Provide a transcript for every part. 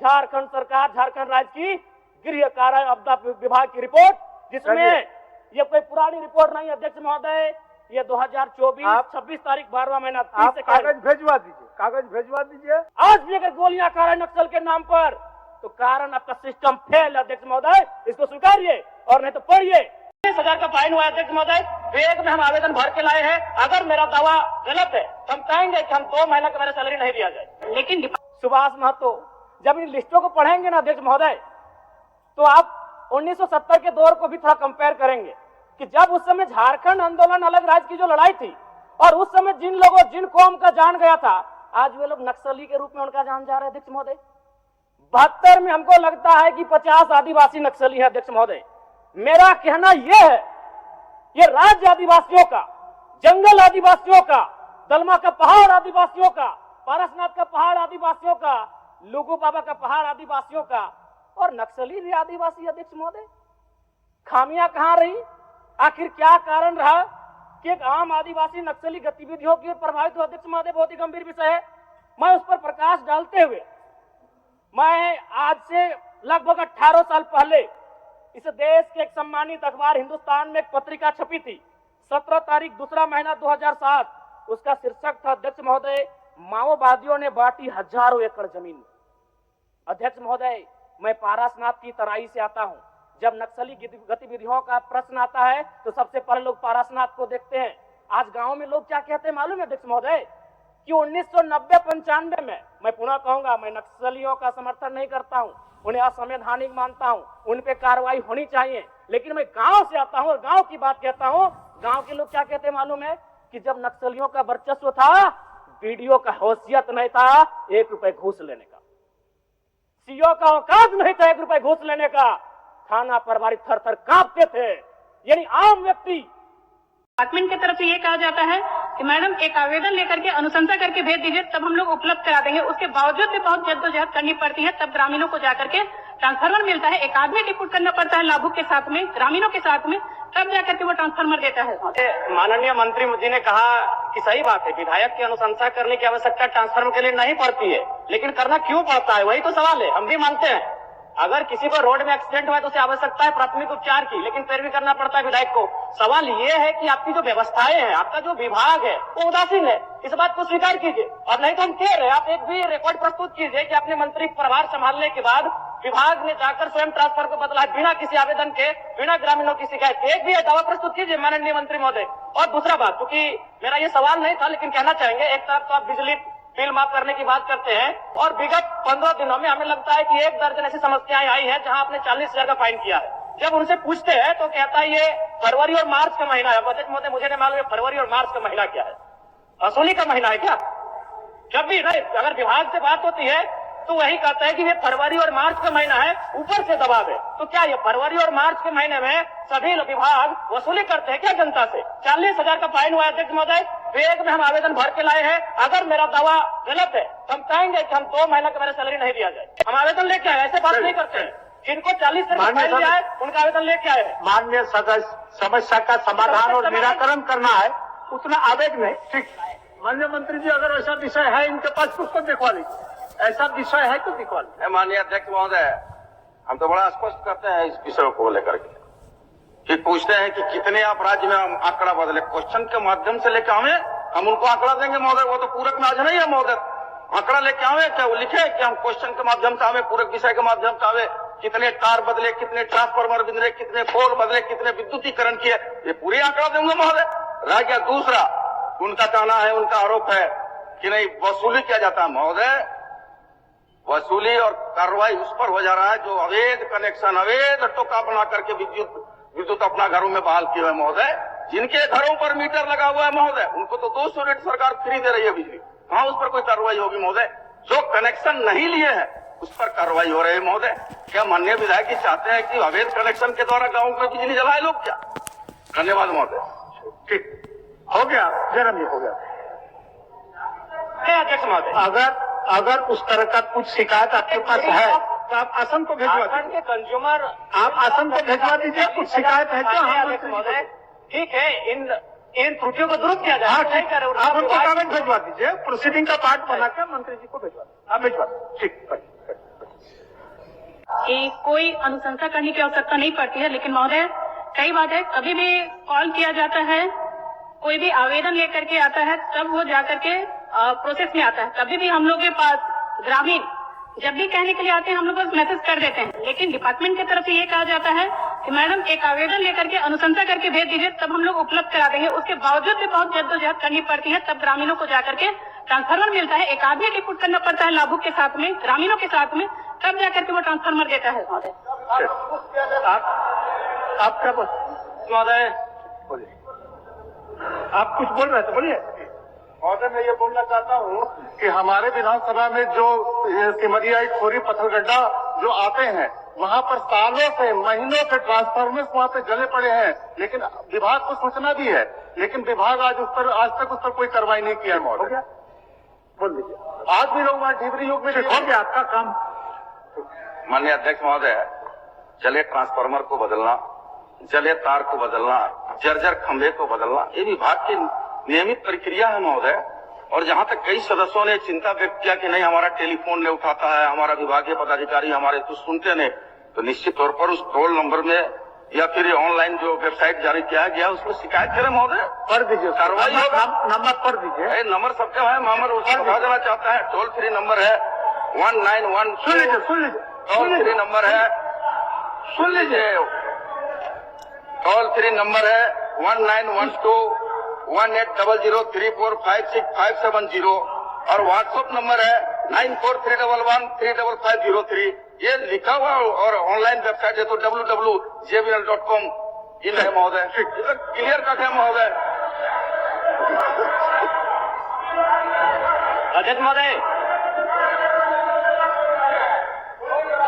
झारखंड सरकार, झारखंड राज्य की गृह कारा आपदा विभाग की रिपोर्ट, जिसमें ये कोई पुरानी रिपोर्ट नहीं अध्यक्ष महोदय, ये 2024 26 तारीख 12वां महीना 30 कागज भेजवा दीजिए, कागज भेजवा दीजिए। आज भी अगर गोलियां खा रहे नक्सल के नाम पर तो कारण आपका सिस्टम फेल है अध्यक्ष महोदय, इसको स्वीकारिए और नहीं तो पढ़िए। 30,000 का फाइन हुआ अध्यक्ष महोदय, वेग में हम आवेदन भर के लाए हैं। अगर मेरा दावा गलत है तो हम कहेंगे कि हम 2 महीने का मेरा सैलरी नहीं दिया जाए। लेकिन सुभाष महतो जब इन लिस्टों को पढ़ेंगे ना अध्यक्ष महोदय, तो आप 1970 के दौर को भी थोड़ा कंपेयर करेंगे कि जब उस समय झारखंड आंदोलन अलग राज्य की जो लड़ाई थी और उस समय जिन लोगों, जिन कौम का जान गया था, आज वे लोग नक्सली के रूप में उनका जान जा रहा है अध्यक्ष महोदय। 72 में हमको लगता है कि 50 आदिवासी नक्सली है अध्यक्ष महोदय। मेरा कहना यह है, ये राज्य आदिवासियों का, जंगल आदिवासियों का, दलमा का पहाड़ आदिवासियों का, पारसनाथ का पहाड़ आदिवासियों का, लुगू बाबा का पहाड़ आदिवासियों का और नक्सली भी आदिवासी अध्यक्ष महोदय। खामियां कहां रही? आखिर क्या कारण रहा कि एक आम आदिवासी नक्सली गतिविधियों की ओर प्रभावित हुआ अध्यक्ष महोदय? बहुत ही गंभीर विषय है। मैं उस पर प्रकाश डालते हुए, मैं आज से लगभग 18 साल पहले इस देश के एक सम्मानित अखबार हिंदुस्तान में एक पत्रिका छपी थी, 17 तारीख 2रा महीना 2007। उसका शीर्षक था अध्यक्ष महोदय, माओवादियों ने बांटी हजारों एकड़ जमीन। अध्यक्ष महोदय, मैं पारसनाथ की तराई से आता हूं। जब नक्सली गतिविधियों का प्रश्न आता है तो सबसे पहले लोग पारसनाथ को देखते हैं। आज गांव में लोग क्या कहते हैं मालूम है अध्यक्ष महोदय, कि 1990-95 में, मैं पुनः कहूंगा, मैं नक्सलियों का समर्थन नहीं करता हूं, उन्हें असंवैधानिक मानता हूं, उन पे कार्रवाई होनी चाहिए, लेकिन मैं गांव से आता हूं और गांव की बात कहता हूं। गांव के लोग क्या कहते हैं मालूम है, कि जब नक्सलियों का वर्चस्व था, वीडियो का हैसियत नहीं था 1 रुपए घूस लेने का, सीओ का औकात नहीं था 1 रुपए घूस लेने का, थाना प्रभारी थर थर कांपते थे। यानी आम व्यक्ति, डिपार्टमेंट की तरफ से ये कहा जाता है कि मैडम एक आवेदन लेकर के अनुशंसा करके भेज दीजिए, तब हम लोग उपलब्ध करा देंगे। उसके बावजूद भी बहुत जद्दोजहद करनी पड़ती है, तब ग्रामीणों को जाकर के ट्रांसफार्मर मिलता है। एक आदमी डिप्यूट करना पड़ता है लाभुक के साथ में, ग्रामीणों के साथ में, तब जाकर के वो ट्रांसफार्मर देता है। माननीय मंत्री जी ने कहा कि सही बात है, विधायक की अनुशंसा करने की आवश्यकता ट्रांसफार्मर के लिए नहीं पड़ती है, लेकिन करना क्यों पड़ता है, वही तो सवाल है। हम भी मानते हैं अगर किसी को रोड में एक्सीडेंट हुआ तो उसे आवश्यकता है प्राथमिक उपचार की, लेकिन फिर भी करना पड़ता है विधायक को। सवाल ये है कि आपकी जो व्यवस्थाएं हैं, आपका जो विभाग है, वो उदासीन है। इस बात को स्वीकार कीजिए, और नहीं तो हम कह रहे हैं, आप एक भी रिकॉर्ड प्रस्तुत कीजिए कि आपने मंत्री प्रभार संभालने के बाद विभाग ने जाकर स्वयं ट्रांसफर को बदला बिना किसी आवेदन के, बिना ग्रामीणों की शिकायत के। एक भी दावा प्रस्तुत कीजिए माननीय मंत्री महोदय। और दूसरा बात, क्योंकि मेरा ये सवाल नहीं था लेकिन कहना चाहेंगे, एक तरफ तो आप बिजली बिल माफ करने की बात करते हैं, और विगत 15 दिनों में हमें लगता है कि 1 दर्जन ऐसी समस्याएं आई हैं जहां आपने 40,000 का फाइन किया है। जब उनसे पूछते हैं तो कहता है ये फरवरी और मार्च का महीना है। अध्यक्ष महोदय, मुझे नहीं मालूम फरवरी और मार्च का महीना क्या है, वसूली का महीना है क्या? जब भी नहीं, अगर विभाग से बात होती है तो वही कहता है कि ये फरवरी और मार्च का महीना है, ऊपर से दबाव है। तो क्या ये फरवरी और मार्च के महीने में सभी विभाग वसूली करते हैं क्या जनता से? 40,000 का फाइन हुआ अध्यक्ष महोदय, वेग में हम आवेदन भर के लाए हैं। अगर मेरा दावा गलत है तो हम कहेंगे कि हम 2 महीने का मेरा सैलरी नहीं दिया जाए। हम आवेदन लेके आए, ऐसे बात नहीं करते हैं। जिनको 40,000 का फाइन दिया है उनका आवेदन लेके आए। माननीय सदस्य, समस्या का समाधान और निराकरण करना है, उतना आवेग नहीं। ठीक, माननीय मंत्री जी, अगर ऐसा विषय है इनके पास पुस्तक दिखवा लीजिए, ऐसा विषय है तो दिखवा लीजिए। माननीय अध्यक्ष महोदय, हम तो बड़ा स्पष्ट करते हैं इस विषय को लेकर के, कि पूछते हैं कि कितने आप राज्य में हम आंकड़ा बदले, क्वेश्चन के माध्यम से लेकर आवे, हम उनको आंकड़ा देंगे महोदय। वो तो पूरक में आज नहीं है महोदय, आंकड़ा लेके आवे, क्या वो लिखे कि हम क्वेश्चन के माध्यम से आवे, पूरक विषय के माध्यम से आवे, कितने तार बदले, कितने ट्रांसफार्मर बदले, कितने पोल बदले, कितने विद्युतीकरण किए, ये पूरी आंकड़ा देंगे महोदय। रह गया दूसरा, उनका कहना है, उनका आरोप है कि नहीं वसूली किया जाता है महोदय। वसूली और कार्रवाई उस पर हो जा रहा है जो अवैध कनेक्शन, अवैध टोका बना करके विद्युत अपना घरों में बहाल किया है महोदय। जिनके घरों पर मीटर लगा हुआ है महोदय, उनको तो 200 यूनिट सरकार फ्री दे रही है बिजली, कहां उस पर कोई कार्रवाई होगी महोदय? जो कनेक्शन नहीं लिए हैं उस पर कार्रवाई हो रही है महोदय। क्या माननीय विधायक जी चाहते हैं कि अवैध कनेक्शन के द्वारा गाँव में बिजली जलाए लोग क्या? धन्यवाद महोदय। ठीक, हो गया जन्म, ये हो गया। अध्यक्ष महोदय, अगर उस तरह का कुछ शिकायत आपके पास है तो आप आसन को भिजवा दीजिए। कंज्यूमर, आप आसन को भिजवा दीजिए, कुछ शिकायत है तो हम महोदय, ठीक है, इन त्रुटियों को दुरुस्त किया जाए। हाँ, ठीक है, आप उनको कागज भिजवा दीजिए, प्रोसीडिंग का पार्ट बना के मंत्री जी को भिजवा दीजिए। आप भिजवा दीजिए, ठीक। कि कोई अनुशंसा करने की आवश्यकता नहीं पड़ती है। लेकिन महोदय, कई बात है, कभी भी कॉल किया जाता है, कोई भी आवेदन लेकर के आता है, तब वो जाकर के प्रोसेस में आता है। कभी भी हम लोग के पास ग्रामीण जब भी कहने के लिए आते हैं, हम लोग बस मैसेज कर देते हैं, लेकिन डिपार्टमेंट की तरफ से ये कहा जाता है कि मैडम एक आवेदन लेकर के अनुशंसा करके भेज दीजिए, तब हम लोग उपलब्ध करा देंगे। उसके बावजूद भी बहुत जद्दोजहद करनी पड़ती है, तब ग्रामीणों को जाकर के ट्रांसफार्मर मिलता है। एक आदमी रिपोर्ट करना पड़ता है लाभुक के साथ में, ग्रामीणों के साथ में, तब जाकर के वो ट्रांसफार्मर देता है। आप क्या महोदय, बोलिए, आप कुछ बोल रहे थे, बोलिए। महोदय, मैं ये बोलना चाहता हूँ कि हमारे विधानसभा में जो सिमरिया खोरी पत्थरगड्ढा जो आते हैं, वहाँ पर सालों से महीनों से ट्रांसफार्मर्स वहाँ पे जले पड़े हैं, लेकिन विभाग को सूचना भी है, लेकिन विभाग आज तक उस पर कोई कार्रवाई नहीं किया है। महोदय बोल दीजिए, आज भी लोग वहाँ ढिबरी युग में हो गया आपका काम। माननीय अध्यक्ष महोदय, जले ट्रांसफार्मर को बदलना, जले तार को बदलना, जर्जर खंभे को बदलना, ये विभाग की नियमित प्रक्रिया है महोदय। और जहां तक कई सदस्यों ने चिंता व्यक्त किया कि नहीं हमारा टेलीफोन नहीं उठाता है, हमारा विभागीय पदाधिकारी हमारे कुछ सुनते नहीं, तो निश्चित तौर पर उस टोल नंबर में या फिर ऑनलाइन जो वेबसाइट जारी किया गया उसमें शिकायत करें महोदय, कर दीजिए, कार्रवाई होगा। नंबर कर दीजिए, नंबर सबका है, मामर उसको बता देना चाहता है। टोल फ्री नंबर है 191, सुन लीजिए, टोल फ्री नंबर है, सुन लीजिए, टोल फ्री नंबर है 1912-1800-3456-570 और व्हाट्सएप नंबर है 9431135503। ये लिखा हुआ और ऑनलाइन वेबसाइट है तो www.jbl.com इन है महोदय, क्लियर कट है महोदय। अध्यक्ष महोदय,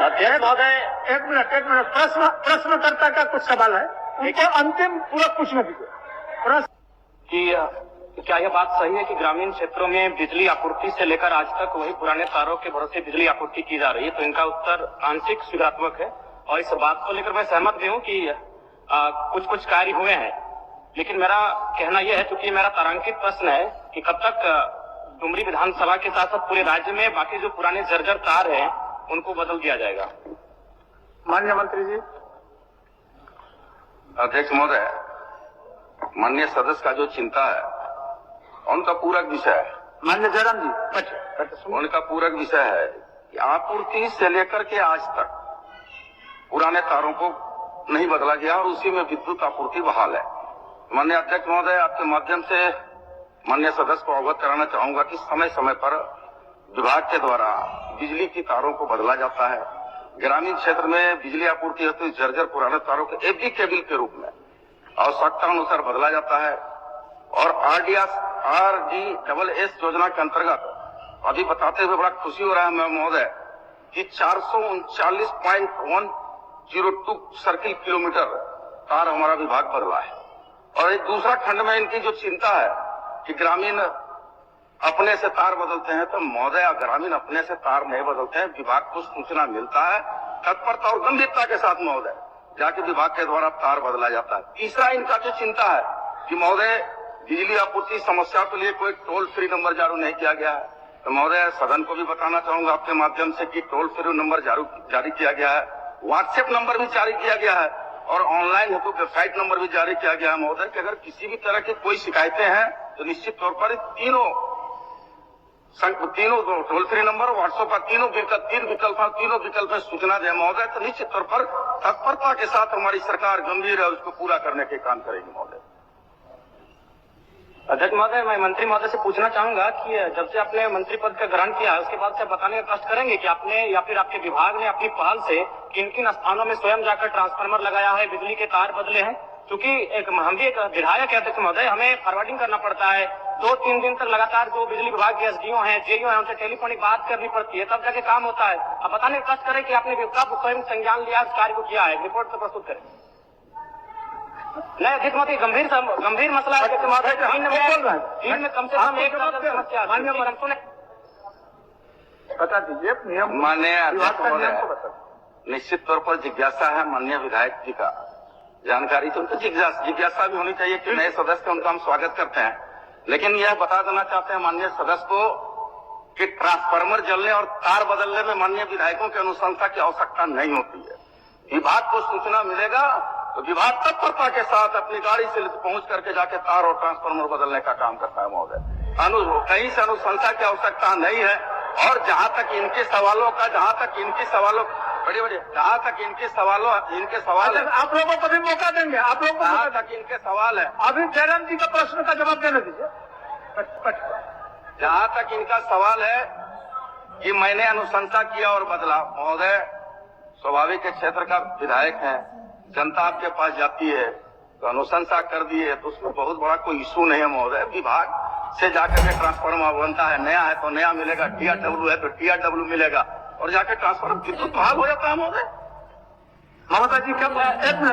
अध्यक्ष महोदय, एक मिनट, प्रश्नकर्ता का कुछ सवाल है, उनको अंतिम पूरा पूछने दीजिए। प्रश्न कि क्या यह बात सही है कि ग्रामीण क्षेत्रों में बिजली आपूर्ति से लेकर आज तक वही पुराने तारों के भरोसे बिजली आपूर्ति की जा रही है? तो इनका उत्तर आंशिक स्वीकारात्मक है और इस बात को लेकर मैं सहमत भी हूँ कि कुछ कार्य हुए हैं, लेकिन मेरा कहना यह है, क्योंकि मेरा तारांकित प्रश्न है कि कब तक डुमरी विधानसभा के साथ साथ पूरे राज्य में बाकी जो पुराने जर्जर तार हैं उनको बदल दिया जाएगा? माननीय मंत्री जी। अध्यक्ष महोदय, माननीय सदस्य का जो चिंता है उनका पूरक विषय है। माननीय जयराम जी, उनका पूरक विषय है कि आपूर्ति से लेकर के आज तक पुराने तारों को नहीं बदला गया और उसी में विद्युत आपूर्ति बहाल है। माननीय अध्यक्ष महोदय, आपके माध्यम से माननीय सदस्य को अवगत कराना चाहूंगा कि समय समय पर विभाग के द्वारा बिजली की तारों को बदला जाता है। ग्रामीण क्षेत्र में बिजली आपूर्ति हेतु जर्जर पुराने तारों के एफडी केबल के रूप में आवश्यकता अनुसार बदला जाता है और RDSS योजना के अंतर्गत अभी बताते हुए बड़ा खुशी हो रहा है महोदय कि 439.102 सर्किल किलोमीटर तार हमारा विभाग बदला है। और एक दूसरा खंड में इनकी जो चिंता है कि ग्रामीण अपने से तार बदलते हैं, तो महोदय ग्रामीण अपने से तार नहीं बदलते हैं, विभाग को सूचना मिलता है, तत्परता और गंभीरता के साथ महोदय जाके विभाग के द्वारा तार बदला जाता है। तीसरा इनका जो चिंता है कि महोदय बिजली आपूर्ति समस्या के लिए कोई टोल फ्री नंबर जारी नहीं किया गया है, तो महोदय सदन को भी बताना चाहूंगा आपके माध्यम से कि टोल फ्री नंबर जारी किया गया है, व्हाट्सएप नंबर भी जारी किया गया है और ऑनलाइन हेतु वेबसाइट नंबर भी जारी किया गया है महोदय कि अगर किसी भी तरह की कोई शिकायतें हैं तो निश्चित तौर पर तीनों टोल फ्री नंबर, व्हाट्सएप का तीन विकल्प में सूचना दे महोदय, तो निश्चित तौर पर तत्परता के साथ हमारी सरकार गंभीर है उसको पूरा करने के काम करेगी महोदय। अध्यक्ष महोदय, मैं मंत्री महोदय से पूछना चाहूंगा कि जब से आपने मंत्री पद का ग्रहण किया उसके बाद से बताने का कष्ट करेंगे कि आपने या फिर आपके विभाग ने अपनी पहल से किन किन स्थानों में स्वयं जाकर ट्रांसफार्मर लगाया है, बिजली के तार बदले हैं? क्योंकि हम भी एक विधायक है अध्यक्ष महोदय, हमें फॉरवर्डिंग करना पड़ता है, 2-3 दिन तक लगातार जो बिजली विभाग के SDO हैं, JEO हैं, उनसे टेलीफोनिक बात करनी पड़ती है, तब जाके काम होता है। अब बताने का कष्ट करें कि आपने कब स्वयं संज्ञान लिया, इस कार्य को किया है, रिपोर्ट तो प्रस्तुत करें। नहीं अध्यक्ष महोदय, गंभीर मसला है अध्यक्ष महोदय, दिन में कम से कम एक समस्या बता दीजिए नियम। माननीय अध्यक्ष महोदय, निश्चित तौर पर जिज्ञासा है माननीय विधायक जी का, जानकारी तो उनको जिज्ञासा भी होनी चाहिए कि नए सदस्य उनका हम स्वागत करते हैं, लेकिन यह बता देना चाहते हैं माननीय सदस्य को कि ट्रांसफार्मर जलने और तार बदलने में माननीय विधायकों की अनुशंसा की आवश्यकता नहीं होती है। विभाग को सूचना मिलेगा तो विभाग तत्परता के साथ अपनी गाड़ी से पहुंच करके जाके तार और ट्रांसफार्मर बदलने का काम करता है महोदय। कहीं से अनुशंसा की आवश्यकता नहीं है। और जहां तक इनके सवालों का जहां तक इनके सवाल है, आप लोगों को भी मौका देंगे, आप लोगों को जहां तक इनके सवाल है, अभी जयराम जी का प्रश्न का जवाब देने दीजिए। जहां तक इनका सवाल है कि मैंने अनुशंसा किया और बदला, महोदय स्वाभाविक के क्षेत्र का विधायक है, जनता आपके पास जाती है तो अनुशंसा कर दी है तो उसमें बहुत बड़ा कोई इशू नहीं है महोदय। विभाग से जाकर के ट्रांसफार्मर बनता है, नया है तो नया मिलेगा, TRW है तो TRW मिलेगा और जाकर ट्रांसफार्मर विद्युत बहाल हो जाता है महोदय। ममता जी क्या एक मिनट